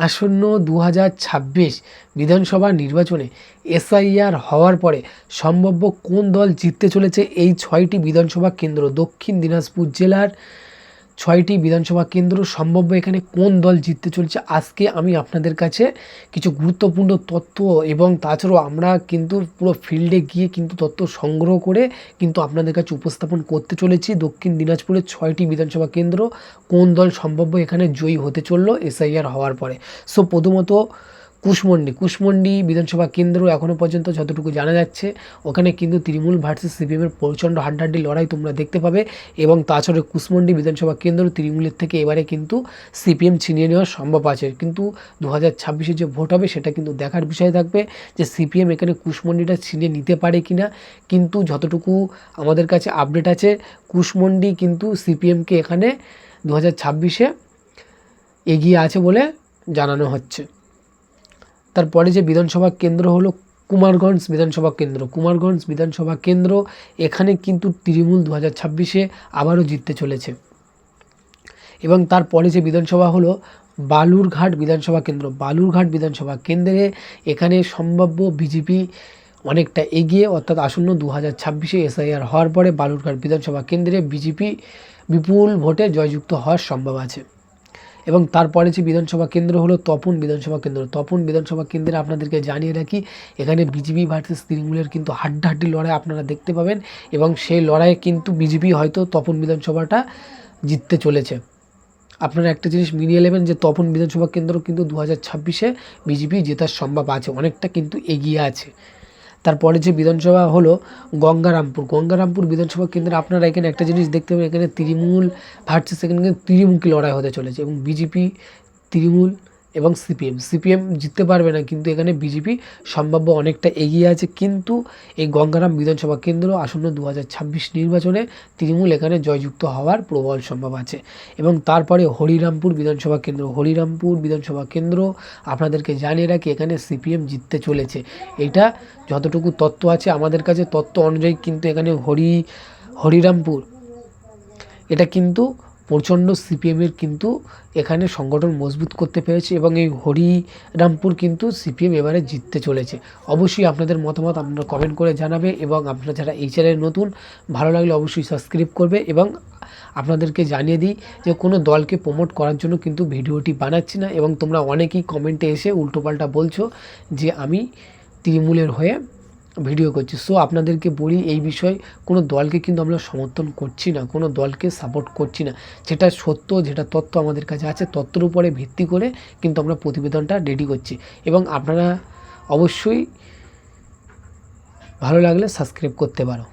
আসন্ন 2026 বিধানসভা নির্বাচনে এসআইআর হওয়ার পরে সম্ভাব্য কোন দল জিততে চলেছে এই 6টি বিধানসভা কেন্দ্র, দক্ষিণ দিনাজপুর জেলার 6টি বিধানসভা কেন্দ্র সম্ভাব্য এখানে কোন দল জিততে চলেছে, আজকে আমি আপনাদের কাছে কিছু গুরুত্বপূর্ণ তথ্য এবং তাছাড়াও আমরা কিন্তু পুরো ফিল্ডে গিয়ে কিন্তু তথ্য সংগ্রহ করে কিন্তু আপনাদের কাছে উপস্থাপন করতে চলেছি। দক্ষিণ দিনাজপুরের 6টি বিধানসভা কেন্দ্র কোন দল সম্ভাব্য এখানে জয়ী হতে চললো এসআইআর হওয়ার পরে। সো প্রথমত কুশমন্ডি বিধানসভা কেন্দ্র এখনও পর্যন্ত যতটুকু জানা যাচ্ছে ওখানে কিন্তু তৃণমূল ভার্সেস সিপিএমের প্রচণ্ড হাড্ডাহাড্ডি লড়াই তোমরা দেখতে পাবে এবং তাছাড়া কুশমন্ডি বিধানসভা কেন্দ্র তৃণমূলের থেকে এবারে কিন্তু সিপিএম ছিনিয়ে নেওয়া সম্ভব আছে। কিন্তু 2026 যে ভোট হবে সেটা কিন্তু দেখার বিষয় থাকবে যে সিপিএম এখানে কুশমন্ডিটা ছিনিয়ে নিতে পারে কিনা। কিন্তু যতটুকু আমাদের কাছে আপডেট আছে কুশমন্ডি কিন্তু সিপিএমকে এখানে 2026 এগিয়ে আছে বলে জানানো হচ্ছে। তারপরে যে বিধানসভা কেন্দ্র হলো কুমারগঞ্জ বিধানসভা কেন্দ্র এখানে কিন্তু তৃণমূল 2026 আবারও জিততে চলেছে। এবং তারপরে যে বিধানসভা হলো বালুরঘাট বিধানসভা কেন্দ্রে এখানে সম্ভাব্য বিজেপি অনেকটা এগিয়ে, অর্থাৎ আসন্ন 2026 এসআইআর হওয়ার পরে বালুরঘাট বিধানসভা কেন্দ্রে বিজেপি বিপুল ভোটে জয়যুক্ত হওয়ার সম্ভব আছে। এবং তারপরে যে বিধানসভা কেন্দ্র হলো তপন বিধানসভা কেন্দ্রে আপনাদেরকে জানিয়ে রাখি এখানে বিজেপি ভার্সেস তৃণমূলের কিন্তু হাড্ডাহাড্ডি লড়াই আপনারা দেখতে পাবেন এবং সেই লড়াইয়ে কিন্তু বিজেপি হয়তো তপন বিধানসভাটা জিততে চলেছে। আপনারা একটা জিনিস মিলিয়ে নেবেন যে তপন বিধানসভা কেন্দ্র কিন্তু 2026 বিজেপি জেতার সম্ভব আছে, অনেকটা কিন্তু এগিয়ে আছে। তারপরে যে বিধানসভা হলো গঙ্গারামপুর বিধানসভা কেন্দ্রে আপনারা এখানে একটা জিনিস দেখতে পাবেন এখানে তৃণমূল ভার্সেস এখানে কিন্তু ত্রিমুখী লড়াই হতে চলেছে এবং বিজেপি, তৃণমূল এবং সিপিএম জিততে পারবে না, কিন্তু এখানে বিজেপি সম্ভাব্য অনেকটা এগিয়ে আছে। কিন্তু এই গঙ্গারাম বিধানসভা কেন্দ্র আসন্ন 2026 নির্বাচনে তৃণমূল এখানে জয়যুক্ত হওয়ার প্রবল সম্ভব আছে। এবং তারপরে হরিরামপুর বিধানসভা কেন্দ্র আপনাদেরকে জানিয়ে রাখি এখানে সিপিএম জিততে চলেছে। এটা যতটুকু তথ্য আছে আমাদের কাছে তথ্য অনুযায়ী কিন্তু এখানে হরিরামপুর এটা কিন্তু প্রচণ্ড সিপিএমের কিন্তু এখানে সংগঠন মজবুত করতে পেরেছে এবং এই হরিরামপুর কিন্তু সিপিএম এবারে জিততে চলেছে। অবশ্যই আপনাদের মতামত আপনারা কমেন্ট করে জানাবে এবং আপনারা যারা এই চ্যানেলে নতুন ভালো লাগলে অবশ্যই সাবস্ক্রাইব করবে। এবং আপনাদেরকে জানিয়ে দিই যে কোনো দলকে প্রমোট করার জন্য কিন্তু ভিডিওটি বানাচ্ছি না এবং তোমরা অনেকেই কমেন্টে এসে উল্টোপাল্টা বলছো যে আমি তৃণমূলের হয়ে ভিডিও করছি। সো আপনাদেরকে বলি এই বিষয়ে কোনো দলকে কিন্তু আমরা সমর্থন করছি না, কোনো দলকে সাপোর্ট করছি না, যেটা সত্য যেটা তথ্য আমাদের কাছে আছে তথ্যের উপরে ভিত্তি করে কিন্তু আমরা প্রতিবেদনটা রেডি করছি। এবং আপনারা অবশ্যই ভালো লাগলে সাবস্ক্রাইব করতে পারো।